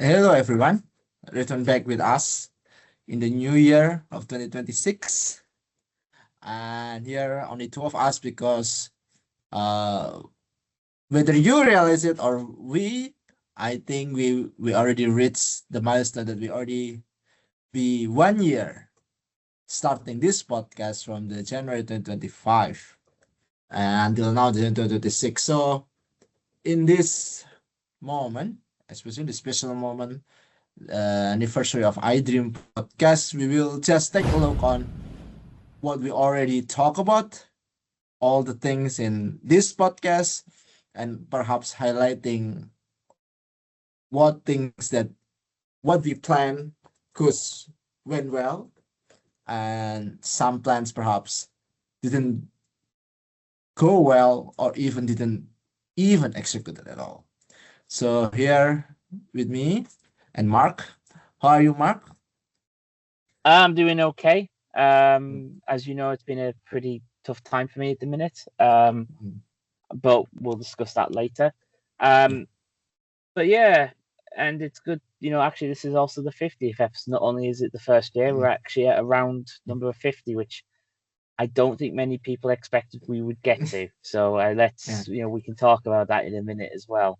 Hello, everyone. Return back with us in the new year of 2026. And here, only two of us because uh, whether you realize it or I think we already reached the milestone that we already be 1 year starting this podcast from the January 2025 and until now, the 2026. So, in this moment, especially the special moment, anniversary of IDRiM podcast, we will just take a look on what we already talk about, all the things in this podcast, and perhaps highlighting what things that what we plan could went well, and some plans perhaps didn't go well or even didn't even execute it at all. So here with me and Mark. How are you, Mark? I'm doing okay. As you know, it's been a pretty tough time for me at the minute. Mm. But we'll discuss that later. Yeah. But yeah, and it's good. Actually, this is also the 50th episode. Not only is it the first year, we're Mm. actually at around number 50, which I don't think many people expected we would get to. So Yeah. we can talk about that in a minute as well.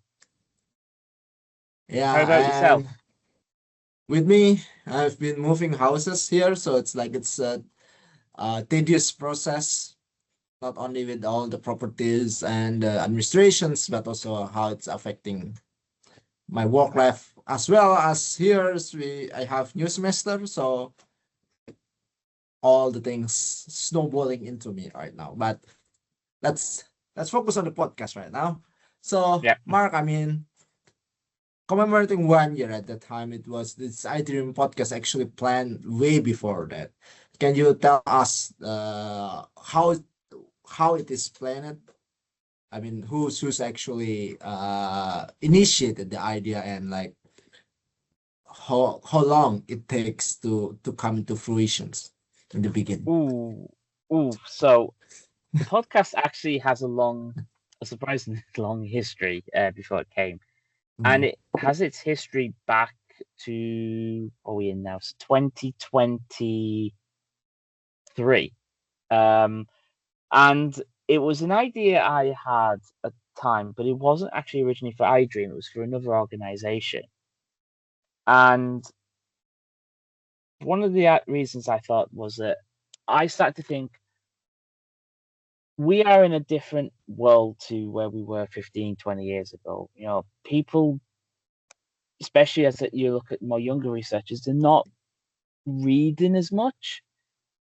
How about Yeah, yourself? and with me, I've been moving houses here, so it's a tedious process, not only with all the properties and administrations, but also how it's affecting my work life as well as here. I have new semester, so all the things snowballing into me right now. But let's let's focus on the podcast right now. So, Yeah. Mark, I mean, commemorating 1 year at that time, it was this IDRiM podcast actually planned way before that. Can you tell us how it is planned? I mean, who's actually initiated the idea and like how long it takes to come to fruitions in the beginning? Ooh, ooh. So the podcast actually has a surprisingly long history before it came. And Mm. it has its history back to what are we in now? So 2023. Um, and it was an idea I had at the time, but it wasn't actually originally for IDRiM, it was for another organization. And one of the reasons I thought was that I started to think we are in a different world to where we were 15, 20 years ago. People, especially as you look at more younger researchers, they're not reading as much.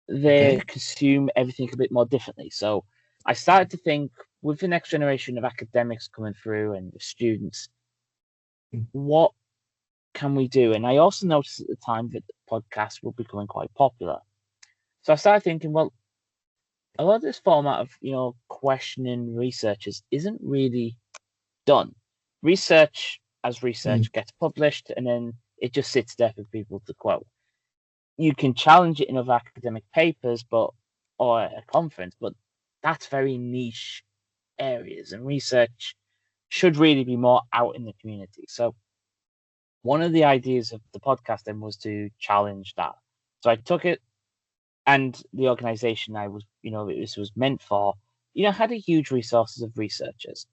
They Okay. consume everything a bit more differently. So I started to think with the next generation of academics coming through and the students, Mm. what can we do? And I also noticed at the time that the podcasts were becoming quite popular. So I started thinking, well, a lot of this format of, questioning researchers isn't really done. Research as Mm. research gets published and then it just sits there for people to quote. You can challenge it in other academic papers, or a conference, but that's very niche areas, and research should really be more out in the community. So one of the ideas of the podcast then was to challenge that. So I took it, and the organization this was meant for, had a huge resources of researchers.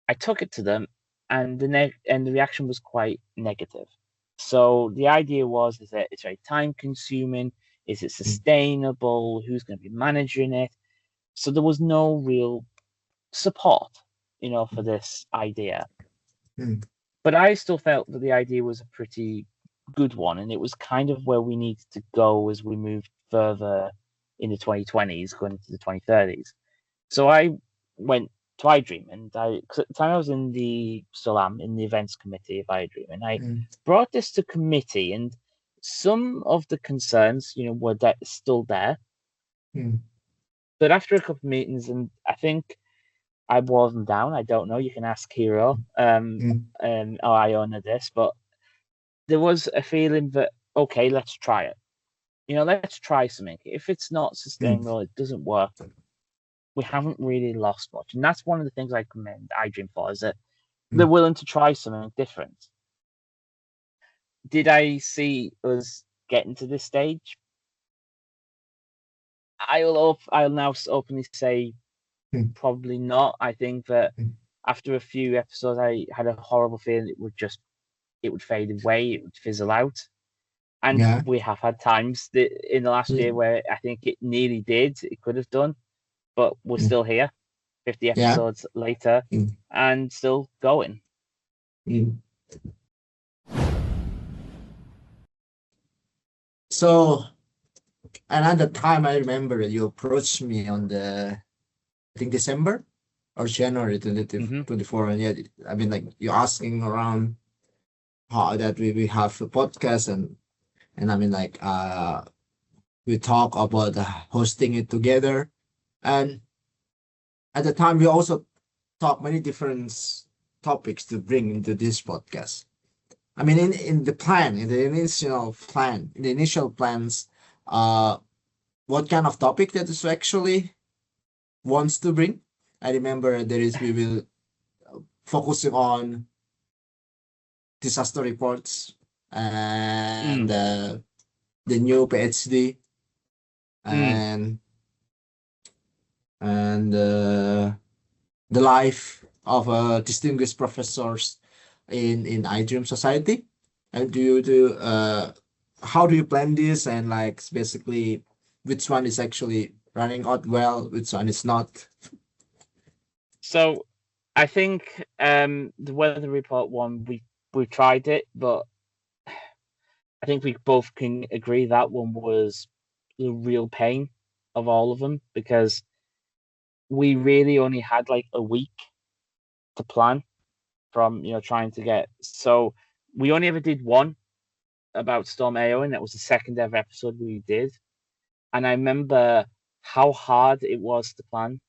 I took it to them, and the reaction was quite negative. So the idea is that it's very time consuming. Is it Mm. sustainable? Who's going to be managing it? So there was no real support, for this idea. Mm. But I still felt that the idea was a pretty good one, and it was kind of where we needed to go as we moved further in the 2020s, going into the 2030s. So I went to IDRiM, and cause at the time I was in in the events committee of IDRiM, and I Mm. brought this to committee, and some of the concerns, were still there. Mm. But after a couple of meetings, and I think I wore them down. I don't know. You can ask Hero, Mm. or Iona this, but there was a feeling that okay, let's try it. Let's try something. If it's not Mm. sustainable, it doesn't work. We haven't really lost much, and that's one of the things I commend IDRiM for is that they're Mm. willing to try something different. did I see us getting to this stage? I'll now openly say Mm. probably not. I think that Mm. after a few episodes, I had a horrible feeling it would fade away, it would fizzle out. And Yeah. we have had times that in the last year Mm. where I think it nearly did, it could have done, but we're Mm. still here, 50 Yeah. episodes later, Mm. and still going. Mm. So another time I remember you approached me on I think December or January Hmm 2024, and yeah, I mean like you asking around how that we have a podcast, and I mean like we talk about hosting it together, and at the time we also talk many different topics to bring into this podcast. I mean, in the plan, in the initial plans, uh, what kind of topic that is actually wants to bring? I remember we will focusing on disaster reports and Mm, the new PhD mm. and and the life of distinguished professors in IDRiM society. And how do you plan this, and like basically which one is actually running out well, which one is not? So I think the weather report one we tried it, but I think we both can agree that one was the real pain of all of them because we really only had like a week to plan from trying to get. So we only ever did one about Storm AO, and that was the second ever episode we did. And I remember how hard it was to plan,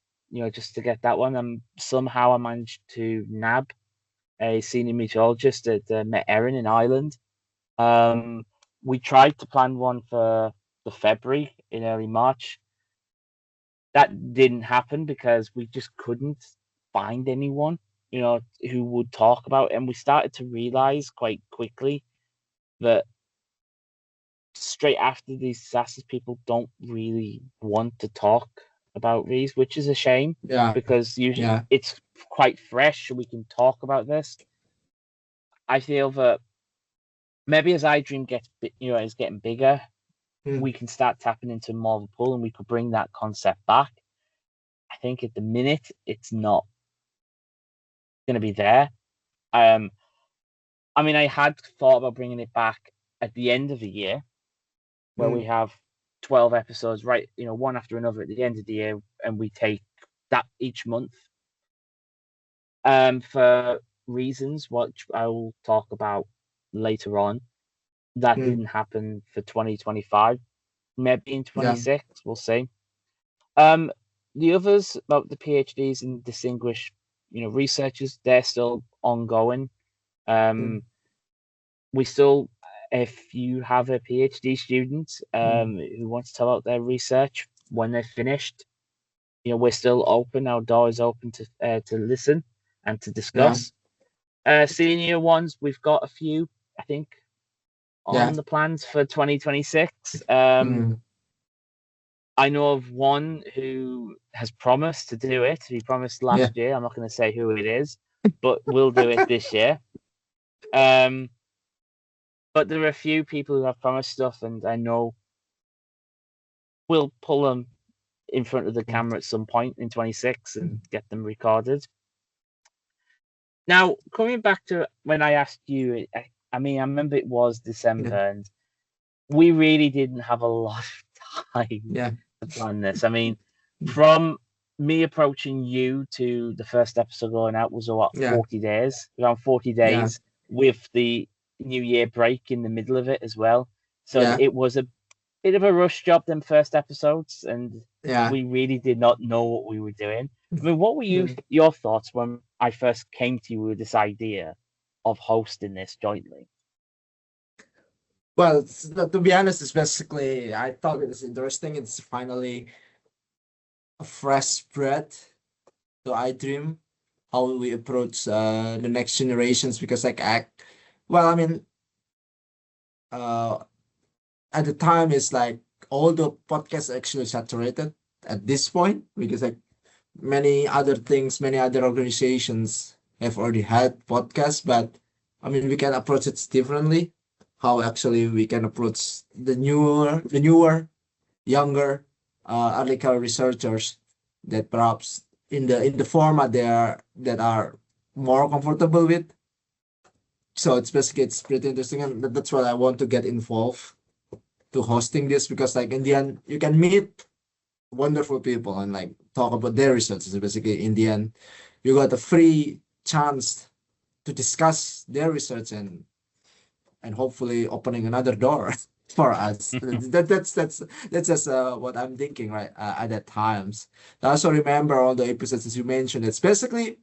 just to get that one. And somehow I managed to nab a senior meteorologist at Met Erin in Ireland. Um, we tried to plan one for the February in early March. That didn't happen because we just couldn't find anyone, who would talk about it. And we started to realize quite quickly that straight after these disasters, people don't really want to talk about these, which is a shame Yeah, because usually yeah. it's quite fresh. So we can talk about this. I feel that maybe as iDream is getting bigger, Mm. we can start tapping into more of a pool and we could bring that concept back. I think at the minute it's not going to be there. Um, I mean, I had thought about bringing it back at the end of the year where we Mm. have 12 episodes, right? One after another at the end of the year, and we take that each month. For reasons which I will talk about later on, that Mm. didn't happen for 2025. Maybe in Yeah. 26, we'll see. Um, the others about the PhDs and distinguished, researchers, they're still ongoing. Mm. Um, we still, if you have a PhD student Mm. who wants to tell out their research when they're finished, we're still open. Our door is open to listen and to Yeah. discuss. Senior ones, we've got a few, I think, Yeah. on the plans for 2026. Mm. I know of one who has promised to do it. He promised Yeah. last year. I'm not going to say who it is, but we'll do it this year. Um, but there are a few people who have promised stuff, and I know we'll pull them in front of the Mm. camera at some point in 26 and get them recorded. Now, coming back to when I asked you, I mean, I remember it was Yeah. December, and we really didn't have a lot of time Yeah. to plan this. I mean, from me approaching you to the first episode going out was what, Yeah. 40 days, around 40 Yeah. days with the New Year break in the middle of it as well. So Yeah. it was a bit of a rush job, them first episodes, and Yeah. we really did not know what we were doing. I mean, what were Mm. your thoughts when I first came to you with this idea of hosting this jointly? Well, to be honest, it's basically I thought it was interesting. It's finally a fresh breath to iDream, how we approach the next generations, because like I well, I mean, at the time it's like all the podcasts actually saturated at this point because like many other things, many other organizations have already had podcasts, but I mean we can approach it differently. How actually we can approach the newer, younger, early career researchers that perhaps in the format that are more comfortable with. So it's basically it's pretty interesting, and that's why I want to get involved to hosting this because like in the end you can meet wonderful people and like talk about their research. So basically in the end you got a free chance to discuss their research and hopefully opening another door for us. That's just what I'm thinking right at that times. I also remember all the episodes as you mentioned. It's basically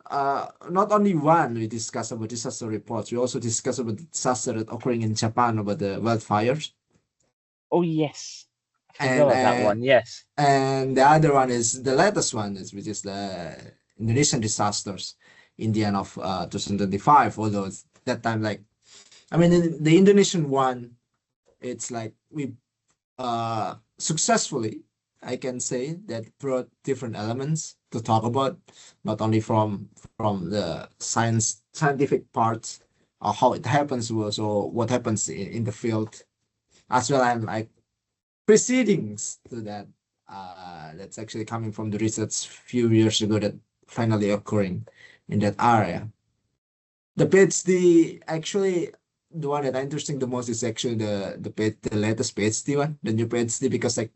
not only one we discuss about disaster reports. We also discuss about the disaster that occurring in Japan about the wildfires. Oh yes, I And forgot about that one. Yes. and the other one is the latest one is which is the Indonesian disasters in the end of 2025. Although it's that time like I mean the Indonesian one, it's like we successfully I can say that brought different elements to talk about, not only from the scientific parts of how it happens was or what happens in the field, as well as like proceedings to that that's actually coming from the research few years ago that finally occurring in that area. The PhD actually the one that interesting the most is actually the latest PhD one, the new PhD because like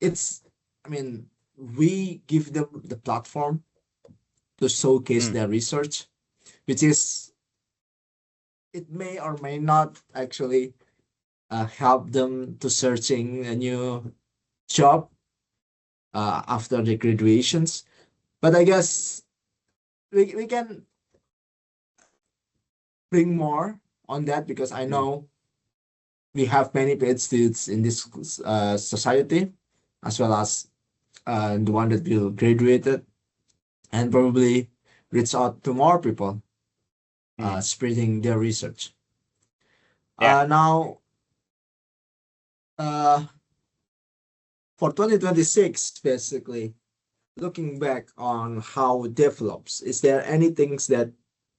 it's I mean we give them the platform to showcase Mm. their research, which is it may or may not actually help them to searching a new job after the graduations. But I guess we can bring more on that because I Mm. know we have many PhDs in this society, as well as the one that will graduated and probably reach out to more people, Mm. spreading their research. Yeah. Now, uh, for 2026, basically, looking back on how it develops, is there any things that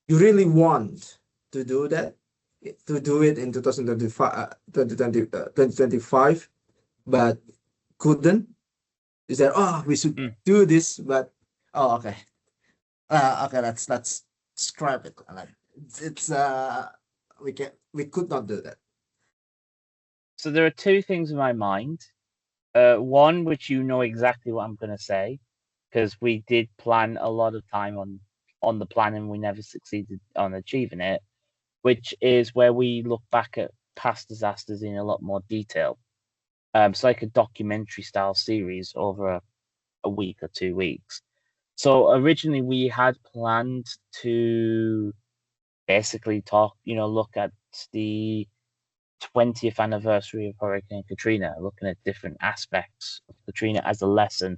you really want to do that to do it in 2025, 2025, but couldn't? Is there, oh, we should Mm. do this, but oh, okay. Okay, let's scrap it. Like it's we could not do that. So there are two things in my mind. One, which you know exactly what I'm going to say, because we did plan a lot of time on the plan and we never succeeded on achieving it, which is where we look back at past disasters in a lot more detail. It's like a documentary style series over a week or 2 weeks. So originally we had planned to basically look at the 20th anniversary of Hurricane Katrina, looking at different aspects of Katrina as a lesson,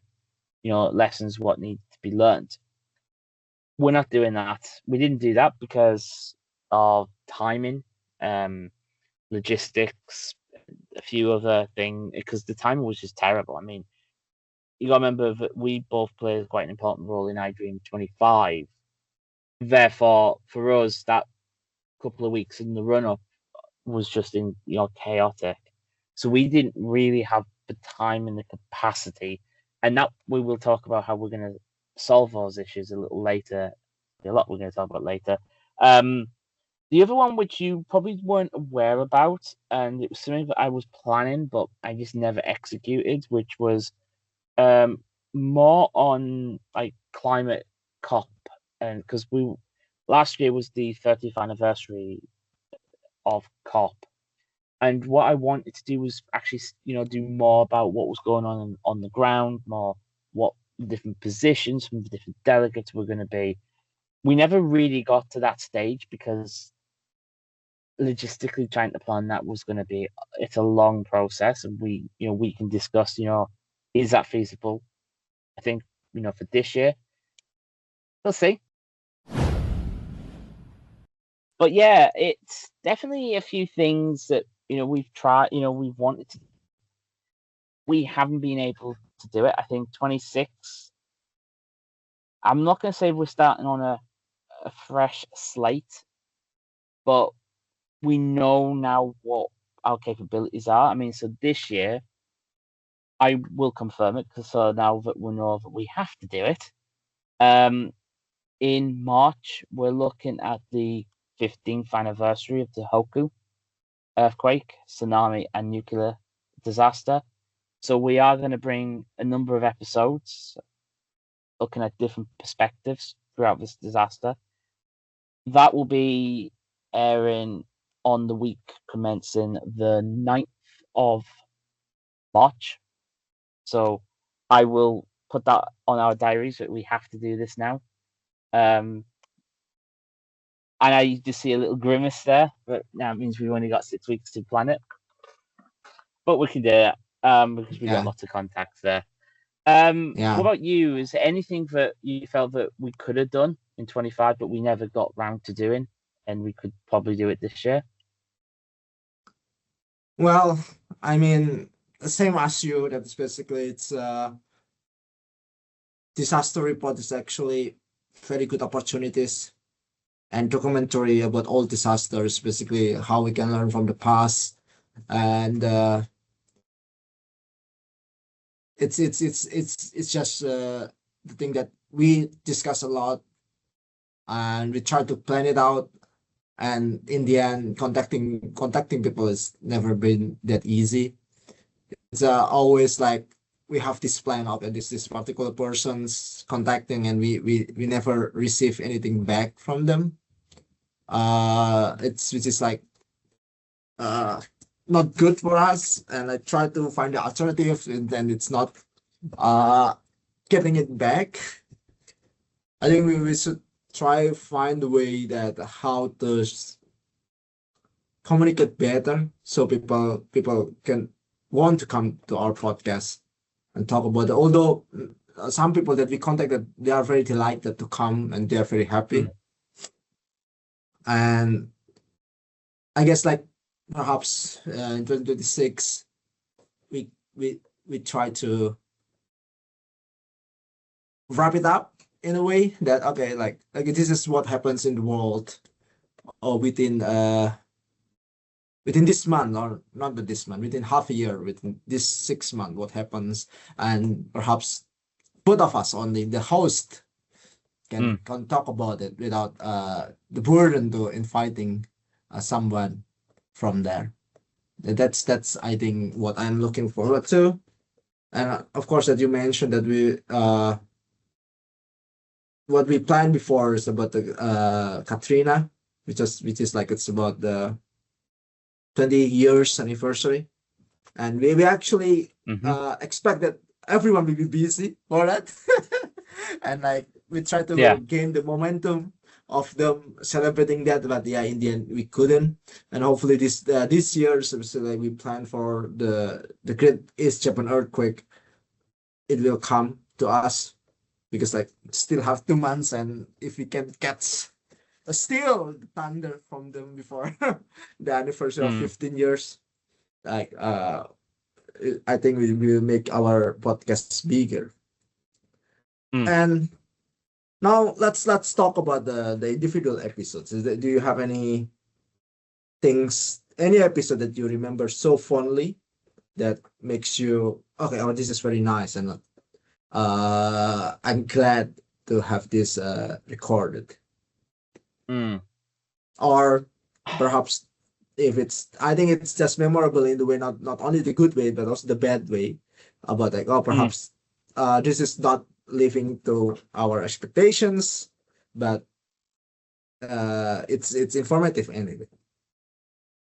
lessons what need to be learned. We're not doing that. We didn't do that because of timing, logistics, a few other things, because the timing was just terrible. I mean, you got to remember that we both played quite an important role in IDRiM 25. Therefore, for us, that couple of weeks in the run up was just chaotic. So we didn't really have the time and the capacity, and that we will talk about how we're going to solve those issues a little later. A lot we're going to talk about later. The other one, which you probably weren't aware about, and it was something that I was planning, but I just never executed, which was more on like climate COP, and because we last year was the 30th anniversary of COP, and what I wanted to do was actually do more about what was going on the ground, more what different positions from the different delegates were going to be. We never really got to that stage because logistically trying to plan that was going to be it's a long process, and we can discuss is that feasible. I think for this year we'll see. But yeah, it's definitely a few things that we've tried. We've wanted to. We haven't been able to do it. I think 26. I'm not going to say we're starting on a fresh slate, but we know now what our capabilities are. I mean, so this year, I will confirm it because now that we know that we have to do it. In March, we're looking at the 15th anniversary of the Hoku earthquake, tsunami, and nuclear disaster. So we are going to bring a number of episodes looking at different perspectives throughout this disaster. That will be airing on the week commencing the 9th of March. So I will put that on our diaries that we have to do this now. And I just see a little grimace there, but that means we've only got 6 weeks to plan it. But we can do it because we got lots of contacts there. What about you? Is there anything that you felt that we could have done in 25, but we never got round to doing, and we could probably do it this year? Well, I mean, the same as you. That's basically it's disaster report is actually very good opportunities and documentary about all disasters. Basically, how we can learn from the past, and it's just the thing that we discuss a lot, and we try to plan it out. And in the end, contacting people has never been that easy. It's always like we have this plan of this particular person's contacting, and we never receive anything back from them. It's which is like uh not good for us, and I try to find the alternative, and then it's not uh getting it back. I think we should try find a way that how to communicate better so people can want to come to our podcast and talk about it. Although some people that we contacted, they are very delighted to come and they are very happy. And I guess like perhaps in 2026 we try to wrap it up in a way that okay, like this is what happens in the world or within this month, or not this month, within half a year, within this 6 months, what happens, and perhaps both of us, only the host, can talk about it without the burden to inviting someone from there. That's I think what I'm looking forward to, and of course that you mentioned that we what we planned before is about the Katrina, which is like it's about the 20 years anniversary, and we actually expect that everyone will be busy for that. And like we try to gain the momentum of them celebrating that, but yeah, in the end we couldn't. And hopefully this year, so like we plan for the Great East Japan earthquake, it will come to us, because like still have 2 months, and if we can catch still the thunder from them before the anniversary of 15 years, like I think we will make our podcasts bigger. And now let's talk about the individual episodes. Do you have any episode that you remember so fondly that makes you okay, oh, this is very nice, and I'm glad to have this recorded? Or perhaps if it's, I think it's just memorable in the way, not only the good way but also the bad way, about like, oh, perhaps this is not living to our expectations, but it's informative anyway.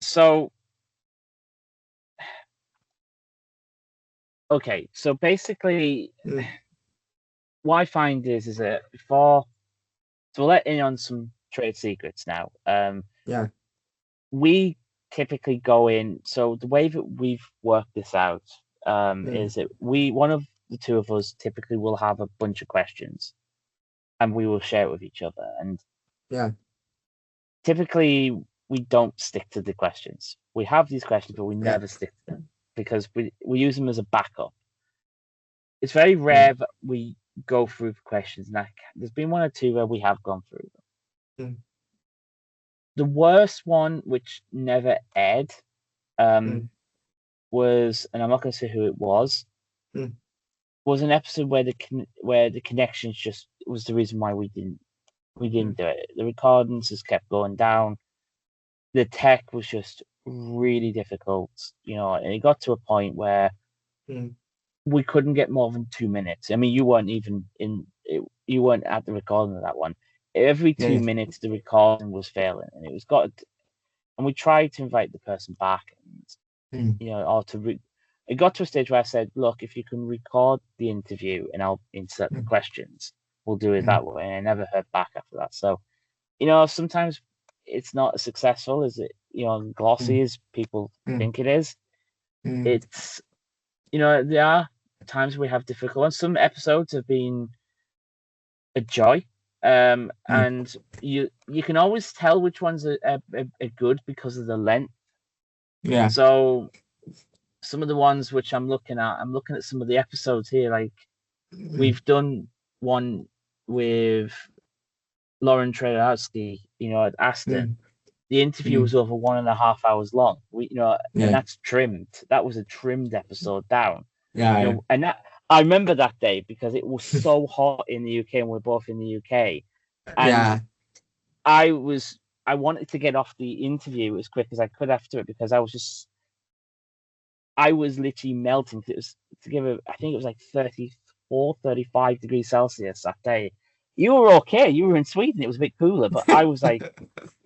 So okay, so basically what I find is that before, so we'll let in on some trade secrets now. We typically go in, so the way that we've worked this out is that one of the two of us typically will have a bunch of questions, and we will share it with each other. And typically we don't stick to the questions. We have these questions, but we never stick to them because we use them as a backup. It's very rare that we go through the questions. And there's been one or two where we have gone through them. The worst one, which never aired, was, and I'm not going to say who it was an episode where the connections just was the reason why we didn't do it. The recordings just kept going down. The tech was just really difficult, and it got to a point where we couldn't get more than 2 minutes. I mean, you weren't even you weren't at the recording of that one. Every 2 minutes, the recording was failing, and and we tried to invite the person back, and or to it got to a stage where I said, look, if you can record the interview and I'll insert the questions, we'll do it that way. And I never heard back after that. So, sometimes it's not as successful as it, glossy as people think it is. It's, there are times we have difficult ones. Some episodes have been a joy. And you can always tell which ones are good because of the length. Yeah. So some of the ones which I'm looking at some of the episodes here. Like we've done one with Lauren Trelowski, at Aston. The interview was over 1.5 hours long. And that's trimmed. That was a trimmed episode down. Yeah. And that I remember that day because it was so hot in the UK, and we're both in the UK. And I wanted to get off the interview as quick as I could after it because I was literally melting. It was I think it was like 34, 35 degrees Celsius that day. You were okay. You were in Sweden. It was a bit cooler, but I was like,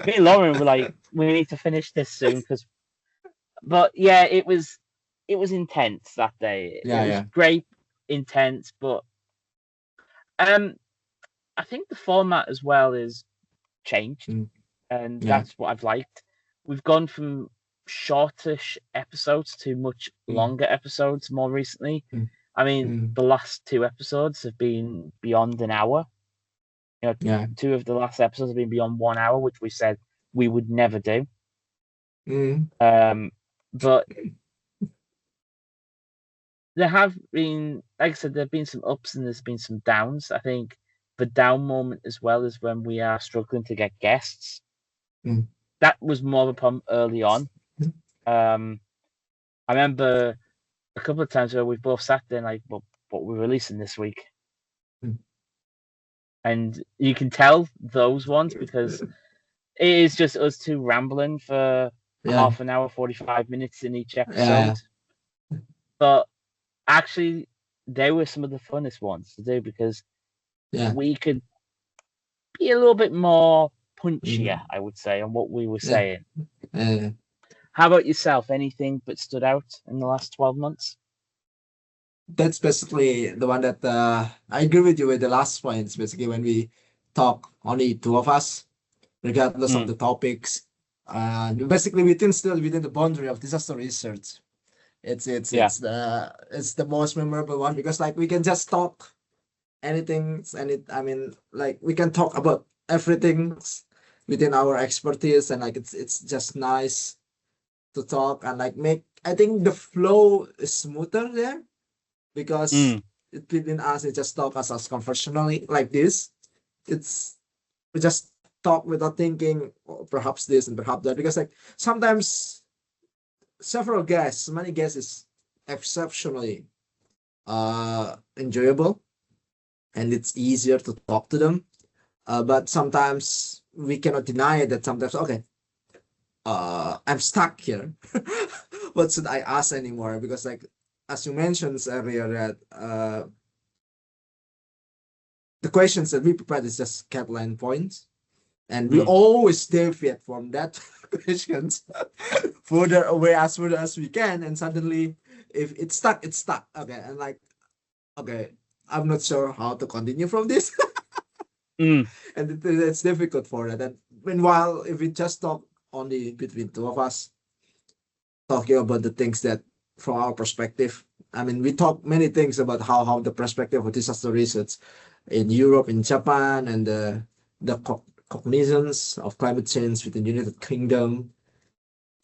me and Lauren were like, we need to finish this soon but yeah, it was intense that day. Yeah, it was great, intense, but I think the format as well is changed, and that's what I've liked. We've gone from shortish episodes to much longer episodes more recently. I mean, the last 2 episodes have been beyond an hour. 2 of the last episodes have been beyond 1 hour, which we said we would never do. But there have been, like I said, there have been some ups and there's been some downs. I think the down moment as well is when we are struggling to get guests. That was more of a problem early on. I remember a couple of times where we've both sat there and like, what we're releasing this week. And you can tell those ones because it is just us two rambling for half an hour, 45 minutes in each episode. But actually, they were some of the funnest ones to do because we could be a little bit more punchier, I would say, on what we were saying. How about yourself? Anything that stood out in the last 12 months? That's basically the one that I agree with you with the last point. It's basically when we talk only 2 of us, regardless of the topics, and basically still within the boundary of disaster research. It's the most memorable one because like we can just talk anything, and we can talk about everything within our expertise, and like it's just nice to talk and like I think the flow is smoother there because within us it just talk as conversationally like this. We just talk without thinking perhaps this and perhaps that because like sometimes many guests is exceptionally enjoyable and it's easier to talk to them, but sometimes we cannot deny that sometimes I'm stuck here. What should I ask anymore? Because like as you mentioned earlier that the questions that we prepared is just Catalan points, and we always deviate from that questions further away as we can, and suddenly if it's stuck, it's stuck. Okay, and like I'm not sure how to continue from this. And it's difficult for that. And meanwhile, if we just talk only between 2 of us, talking about the things that from our perspective, I mean, we talk many things about how the perspective of disaster research in Europe, in Japan, and the cognizance of climate change with the United Kingdom,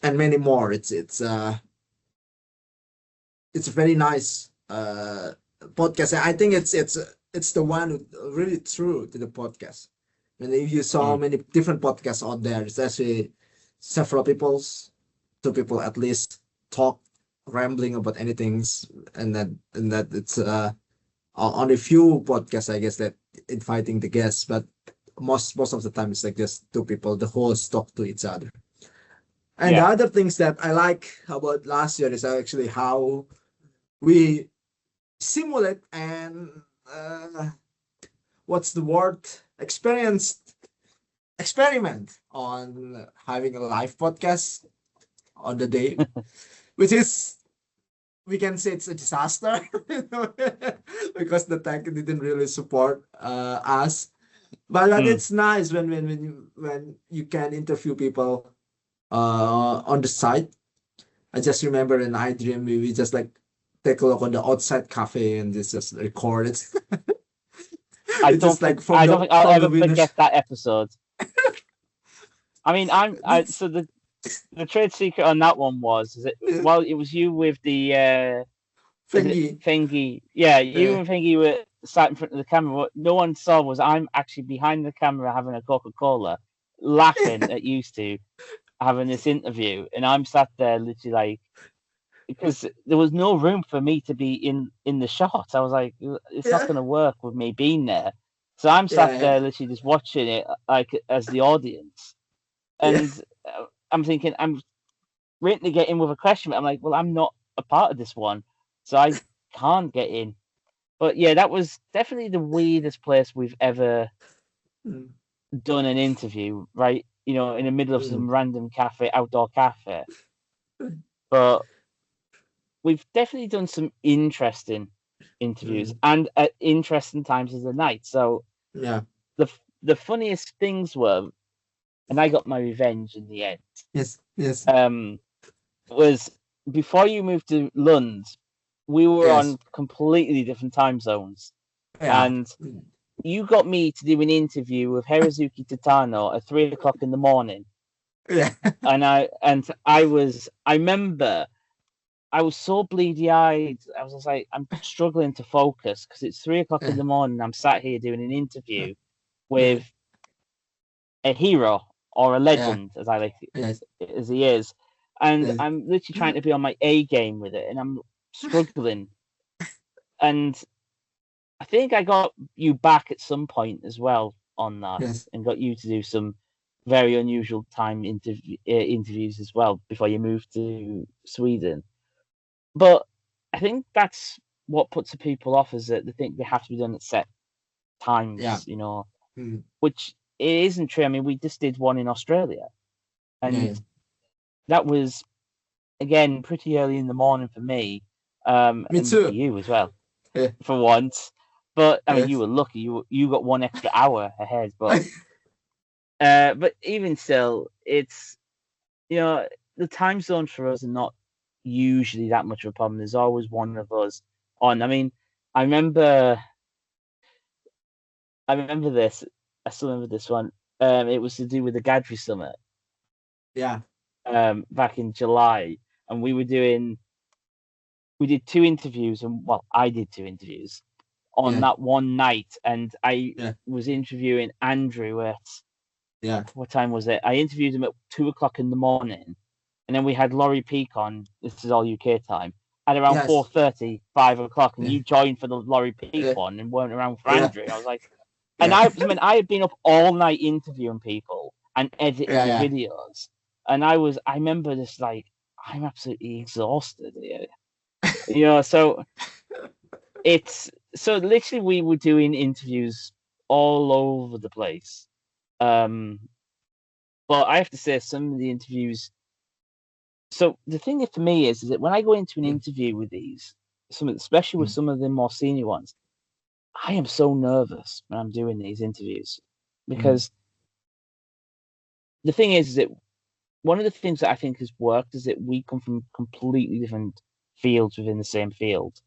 and many more. It's a very nice podcast. I think it's the one who really true to the podcast. And if you saw many different podcasts out there, it's actually several two people at least talk rambling about anything, and that it's on a few podcasts, I guess, that inviting the guests, but most of the time it's like just two people, the hosts talk to each other. And the other things that I like about last year is actually how we simulate and what's the word? Experiment on having a live podcast on the day, which is, we can say it's a disaster because the tech didn't really support us. But it's nice when you can interview people on the site. I just remember in IDRiM we just like take a look on the outside cafe and just record it. I don't think I'll ever forget that episode. I mean, so the trade secret on that one was it was you with the Thingy. Yeah, you and Thingy were sat in front of the camera. What no one saw was I'm actually behind the camera having a Coca-Cola, laughing at you two having this interview, and I'm sat there literally like, because there was no room for me to be in the shot. I was like, it's not going to work with me being there. So I'm sat there literally just watching it like as the audience. And I'm thinking, I'm waiting to get in with a question. I'm like, well, I'm not a part of this one, so I can't get in. But yeah, that was definitely the weirdest place we've ever done an interview, right? You know, in the middle of some random cafe, outdoor cafe. But we've definitely done some interesting interviews and at interesting times of the night. So the funniest things were, and I got my revenge in the end. Yes. Was before you moved to Lund, we were on completely different time zones, and you got me to do an interview with Hirozuki Titano at 3:00 in the morning. Yeah, and I remember I was so bleedy eyed. I was just like, I'm struggling to focus because it's 3:00 in the morning. I'm sat here doing an interview with a hero or a legend, as I like as he is, and I'm literally trying to be on my A game with it, and I'm struggling. And I think I got you back at some point as well on that, and got you to do some very unusual time interviews as well before you moved to Sweden. But I think that's what puts the people off, is that they think they have to be done at set times, you know, which it isn't true. I mean, we just did one in Australia, and that was, again, pretty early in the morning for me, me and too. for you as well, for once. But I mean, you were lucky; you got 1 extra hour ahead. But even still, it's, you know, the time zones for us are not usually that much of a problem. There's always one of us on. I mean, I remember this. I still remember this one. It was to do with the Gadri Summit. Yeah. Back in July, and we did 2 interviews, and well, I did 2 interviews on that one night, and I was interviewing Andrew at what time was it? I interviewed him at 2:00 in the morning, and then we had Laurie Peak on. This is all UK time at around 4:30, 5:00, and you joined for the Laurie Peak one and weren't around for Andrew. I was like, and I had been up all night interviewing people and editing videos, and I remember this, like, I'm absolutely exhausted here. You know, so literally we were doing interviews all over the place. But I have to say, some of the interviews. So the thing for me is that when I go into an interview with these, especially with some of the more senior ones, I am so nervous when I'm doing these interviews, because the thing is that one of the things that I think has worked is that we come from completely different fields within the same field.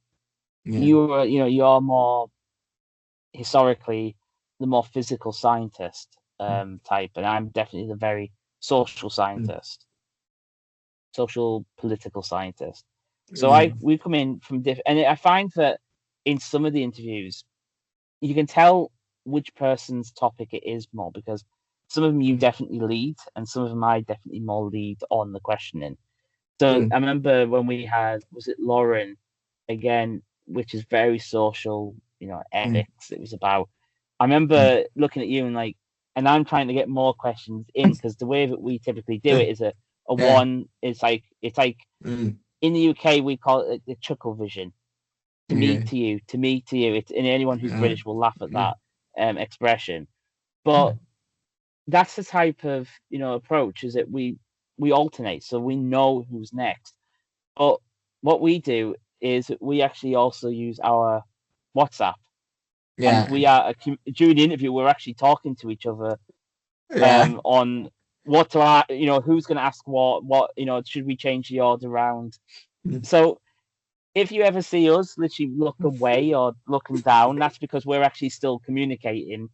You're more historically the more physical scientist, type, and I'm definitely the very social scientist, social political scientist. So we come in from different, and I find that in some of the interviews, you can tell which person's topic it is more, because some of them you definitely lead, and some of them I definitely more lead on the questioning. So I remember when we had, was it Lauren again, which is very social, ethics. It was about. I remember looking at you and like, and I'm trying to get more questions in, because the way that we typically do it is a Yeah. one. It's like in the UK we call it the chuckle vision. To me, Yeah. to you, to me, to you. It's, and anyone who's Yeah. British will laugh at that expression. But that's the type of approach, is that we alternate, so we know who's next. But what we do is we actually also use our WhatsApp, and Yeah. we are during the interview we're actually talking to each other Yeah. on what to who's going to ask what should we change the order around. So if you ever see us literally look away or looking down, that's because we're actually still communicating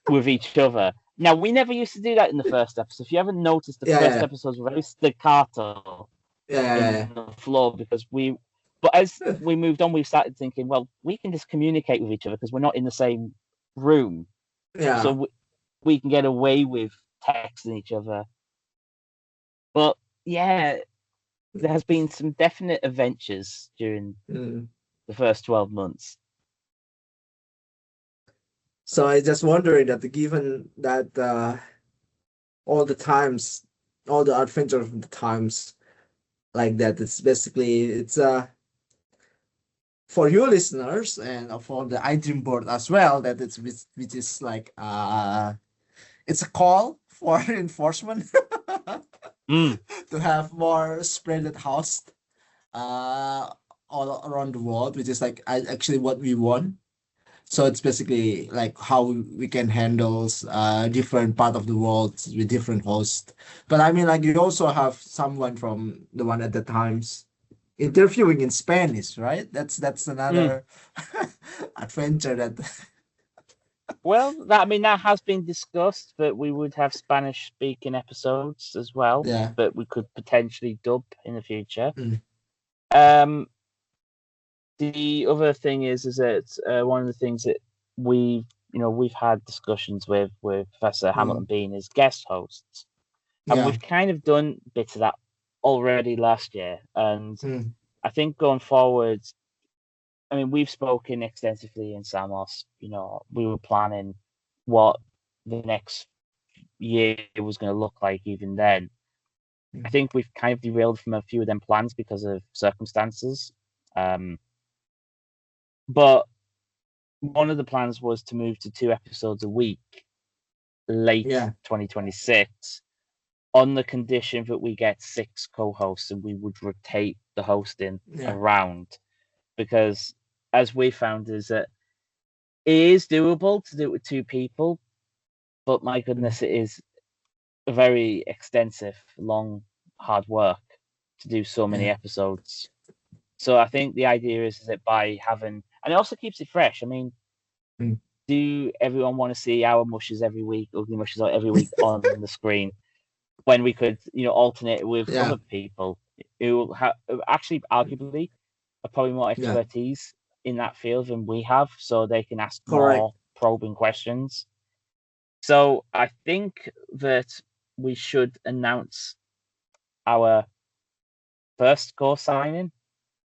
with each other. Now, we never used to do that in the first episode. If you haven't noticed, the first Yeah. episodes were very staccato Yeah. in the flow, because but as we moved on, we started thinking, well, we can just communicate with each other because we're not in the same room. Yeah. So we can get away with texting each other. But yeah, there has been some definite adventures during the first 12 months. So I just wondering that given that all the times, all the adventure of the times like that, it's basically for you listeners and for the IDRiM board as well, that it's which is like it's a call for enforcement to have more spread host all around the world, which is like actually what we want. So it's basically like how we can handle different part of the world with different hosts. But I mean, like you also have someone from the one at the times interviewing in Spanish, right? That's another adventure that. Well, that has been discussed, that we would have Spanish speaking episodes as well, Yeah. but we could potentially dub in the future. Mm. The other thing is that one of the things that we've had discussions with Professor Hamilton Bean is guest hosts, and Yeah. we've kind of done bits of that already last year, and I think going forward, I mean, we've spoken extensively in Samos. We were planning what the next year was going to look like even then. I think we've kind of derailed from a few of them plans because of circumstances. But one of the plans was to move to 2 episodes a week late 2026, on the condition that we get 6 co-hosts and we would rotate the hosting around. Because as we found is that it is doable to do it with 2 people, but my goodness, it is a very extensive, long, hard work to do so many episodes. So I think the idea is that by having, and it also keeps it fresh. I mean, do everyone want to see our mushes every week, ugly mushes every week on the screen, when we could, alternate with other people who actually arguably are probably more expertise in that field than we have, so they can ask more probing questions. So I think that we should announce our first co-host signing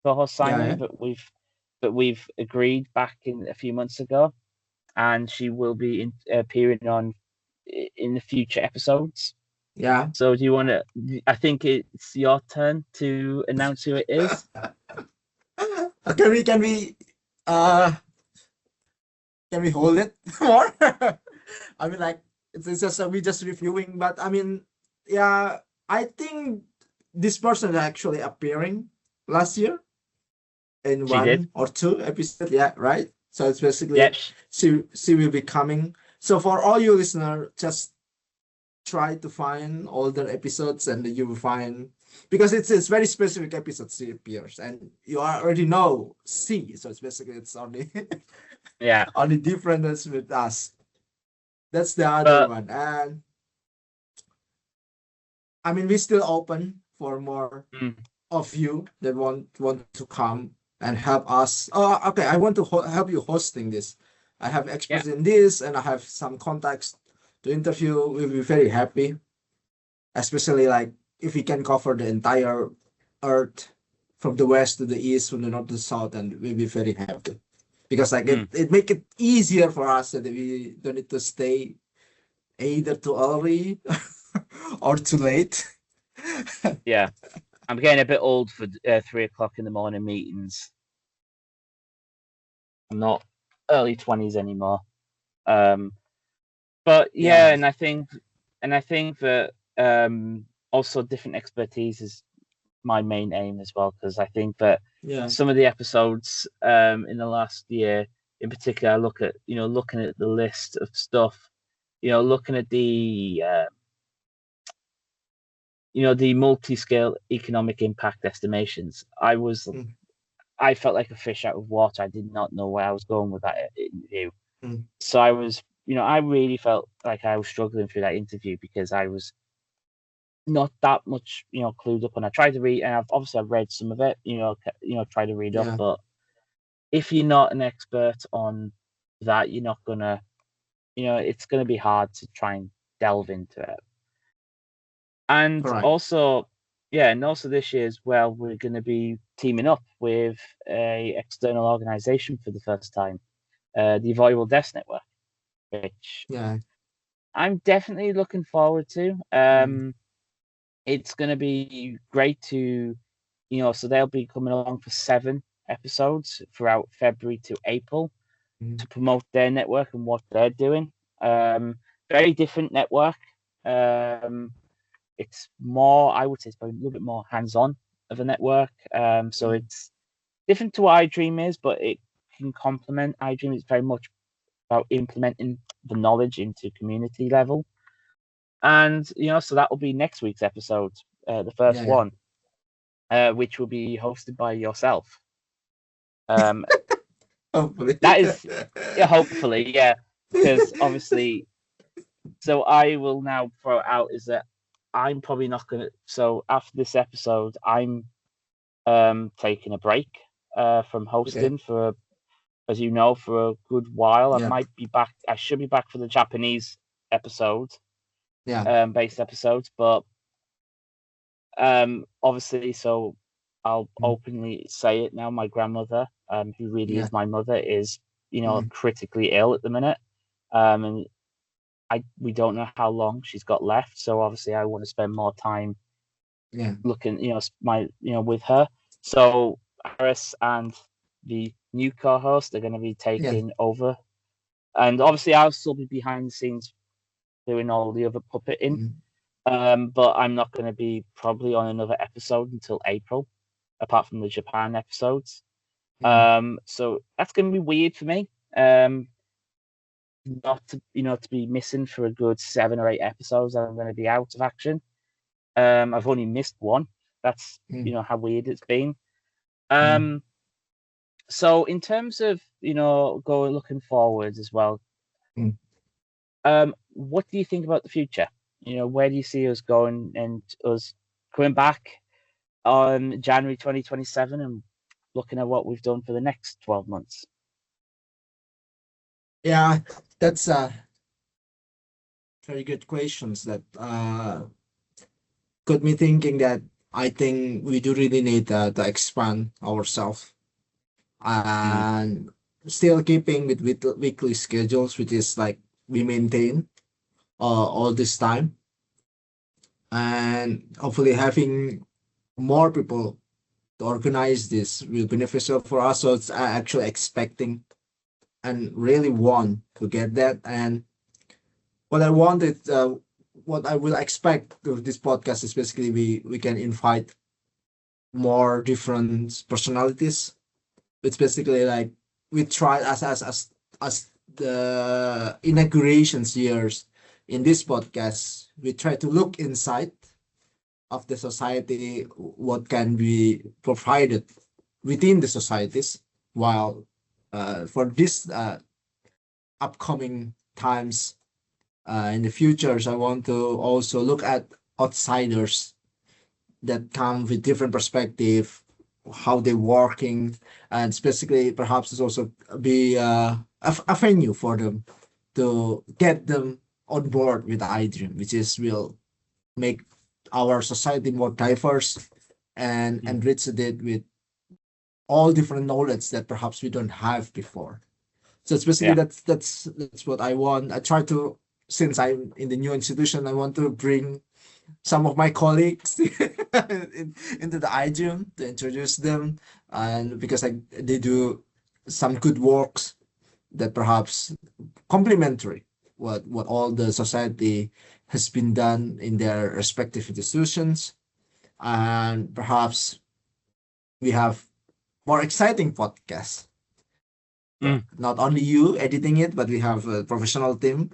that we've agreed back in a few months ago, and she will be appearing on in the future episodes. Yeah. So do you want to? I think it's your turn to announce who it is. Can we hold it more? I mean, like it's just we just reviewing, but I mean, yeah, I think this person is actually appearing last year in She did. 1 or 2 episodes. Yeah, right. So it's basically she will be coming. So for all you listeners, just try to find older episodes and you will find, because it's very specific episodes she appears and you already know C, so it's basically it's only only difference with us. That's the other But one. And I mean, we're still open for more mm, of you that want to come and help us. Oh, okay. I want to help you hosting this. I have yeah, experts in this, and I have some contacts to interview. We'll be very happy, especially like if we can cover the entire Earth from the west to the east, from the north to the south, and we'll be very happy because like mm, it make it easier for us that we don't need to stay either too early or too late. yeah. I'm getting a bit old for 3 o'clock in the morning meetings. I'm not early 20s anymore. Um, but yeah, Yeah, and I think that also different expertise is my main aim as well, because I think that yeah, some of the episodes in the last year, in particular, I look at looking at the list of stuff, looking at the multi-scale economic impact estimations. mm, I felt like a fish out of water. I did not know where I was going with that interview. mm, So I really felt like I was struggling through that interview because I was not that much, clued up. And I tried to read, and I've read some of it, tried to read up. yeah, But if you're not an expert on that, you're not gonna, it's gonna be hard to try and delve into it. And correct. also, yeah, and also this year as well, we're going to be teaming up with a external organization for the first time, the Avoidable Deaths Network, which Yeah, I'm definitely looking forward to. mm, It's going to be great to, so they'll be coming along for 7 episodes throughout February to April mm, to promote their network and what they're doing. Um, Very different network. Um, it's more, I would say, it's probably a little bit more hands-on of a network. So mm, it's different to what IDRiM is, but it can complement IDRiM. It's very much about implementing the knowledge into community level. And so that will be next week's episode, the first yeah, yeah. one, which will be hosted by yourself. Um, Hopefully. that is, yeah, hopefully, yeah, because obviously, so I will now throw it out is that I'm probably not gonna. So after this episode, I'm taking a break from Okay. hosting for, as you know, for a good while. I Yeah, might be back. I should be back for the Japanese episode, yeah, based episodes, but obviously, so I'll mm, openly say it now. My grandmother, who really yeah, is my mother, is mm, critically ill at the minute, and we don't know how long she's got left. So obviously, I want to spend more time yeah, looking, with her. So Harris and the new co-host are going to be yeah, taking over, and obviously I'll still be behind the scenes doing all the other puppeting. mm, But I'm not going to be probably on another episode until April, apart from the Japan episodes. mm, So that's going to be weird for me. Not to to be missing for a good 7 or 8 episodes. I'm going to be out of action. I've only missed one. That's mm, how weird it's been. mm, Um, so in terms of looking forward as well, mm. what do you think about the future? Where do you see us going and us coming back on January 2027 and looking at what we've done for the next 12 months? Yeah, that's very good questions that got me thinking that I think we do really need to expand ourselves Mm, and still keeping with weekly schedules, which is like we maintain all this time, and hopefully having more people to organize this will be beneficial for us. So it's actually expecting and really want to get that. And what I wanted, what I will expect to this podcast is basically we can invite more different personalities. It's basically like we try as the inaugurations years in this podcast. We try to look inside of the society, what can be provided within the societies, while for this upcoming times In the futures, I want to also look at outsiders that come with different perspective, how they're working, and specifically perhaps it's also be a venue for them to get them on board with IDRiM, which is will make our society more diverse and Mm. enrich it with all different knowledge that perhaps we don't have before. So it's basically Yeah. that's what I want. I try to, since I'm in the new institution, I want to bring some of my colleagues into the IDRiM to introduce them, and because they do some good works that perhaps complementary what all the society has been done in their respective institutions, and perhaps we have more exciting podcasts. Mm. Not only you editing it, but we have a professional team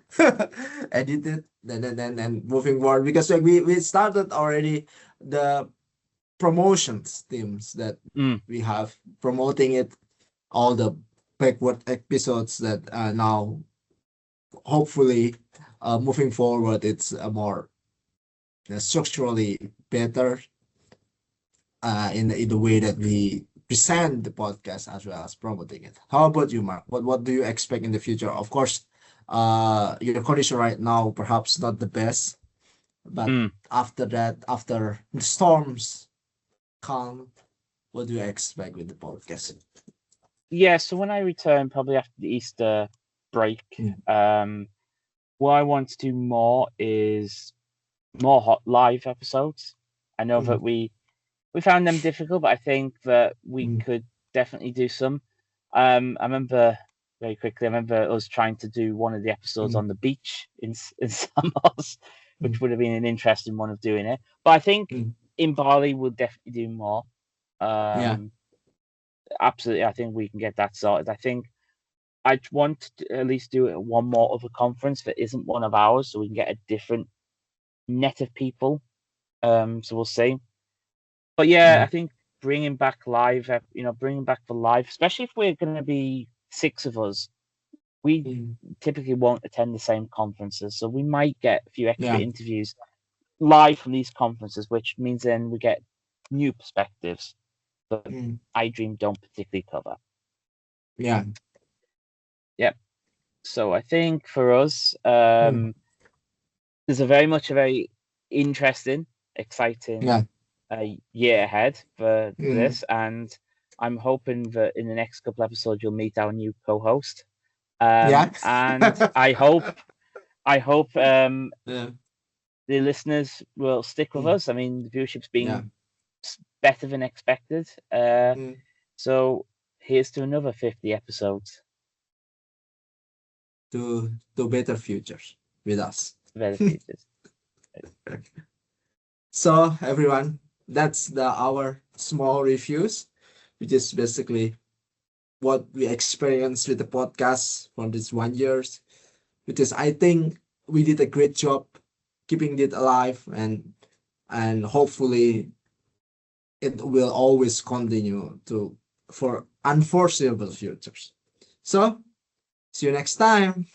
edit it, and moving forward, because like we started already the promotions teams that Mm. we have promoting it, all the backward episodes that are now hopefully moving forward, it's a more structurally better in the way that we present the podcast as well as promoting it. How about you, Mark? What do you expect in the future? Of course, your condition right now perhaps not the best, but Mm. after that, after the storms calm, what do you expect with the podcast? Yeah, so when I return, probably after the Easter break, Mm, what I want to do more is more hot live episodes. I know that mm, we found them difficult, but I think that we mm, could definitely do some. I remember very quickly. I remember us trying to do one of the episodes mm, on the beach in Samos, which mm, would have been an interesting one of doing it. But I think mm. in Bali we'll definitely do more. Yeah, Um, Absolutely, I think we can get that sorted. I think I'd want to at least do it at one more other conference that isn't one of ours, so we can get a different net of people. So we'll see. But yeah, I mm, think bringing back live, bringing back the live, especially if we're going to be six of us, we mm, typically won't attend the same conferences, so we might get a few extra yeah, interviews live from these conferences, which means then we get new perspectives that mm, iDream don't particularly cover. yeah, Yep. So I think for us, mm, there's a very interesting, exciting yeah, year ahead for mm, this, and I'm hoping that in the next couple episodes you'll meet our new co-host. yeah, And I hope yeah, the listeners will stick with mm, us. I mean, the viewership's yeah, been better than expected. mm, So here's to another 50 episodes. to better futures with us. Better futures. So everyone, that's our small reviews, which is basically what we experienced with the podcast for this 1 years. Which is, I think we did a great job keeping it alive, and hopefully it will always continue to for unforeseeable futures. So see you next time.